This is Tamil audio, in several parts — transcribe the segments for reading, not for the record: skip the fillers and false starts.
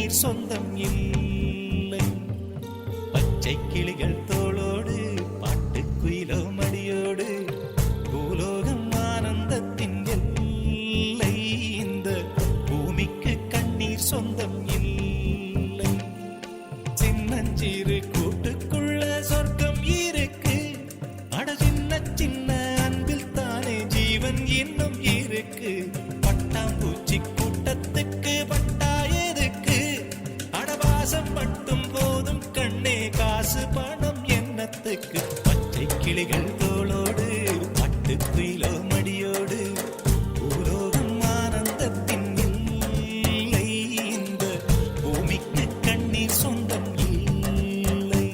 கண்ணீர் சொந்தம் இல்லை. பச்சை கிளிகள் தோளோடு பாட்டுக்குயிலோ மடியோடு பூலோகம் ஆனந்தத்தின் எல்லை. இந்த பூமிக்கு கண்ணீர் சொந்தம் இல்லை. சின்னஞ்சிறு கூட்டுக்குள்ள சொர்க்கம் இருக்கு. அட சின்ன சின்ன அன்பில் தானே ஜீவன் இன்னும் இருக்கு. பட்டாம்பூச்சி கூட்டத்துக்கு பட்டா எதுக்கு? அடவாசம் மட்டும் போதும் கண்ணே, காசு பணம் என்னத்துக்கு? பச்சை கிளிகள் தோளோடு பட்டுக்குயிலோ மடியோடு பூலோகம் ஆனந்தத்தின் இல்லை. இந்த பூமிக்கு கண்ணீர் சொந்தம் இல்லை.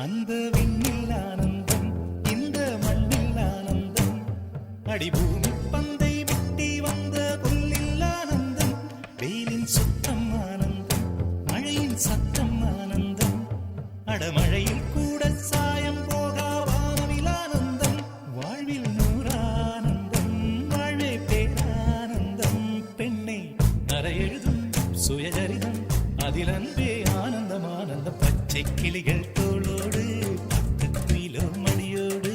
அந்த விண்ணில் ஆனந்தம், இந்த மண்ணில் ஆனந்தம். அடிபூமி பந்தை விட்டி வந்த புல்லில் ஆனந்தம். வெயிலின் சுத்தம் ஆனந்தம், மழையின் சத்தம் ஆனந்தம். அடமழையில் கூட சாயம் போகா வானவில் ஆனந்தம். வாழ்வில் நூறானந்தம், வாழ்வே பேரானந்தம். பெண்ணை அறையெழுதும் சுயசரிதம், அதில் அன்பே ஆனந்தம் ஆனந்தம். பச்சை கிளிகள் தோளோடு பட்டுக்குயிலோ மடியோடு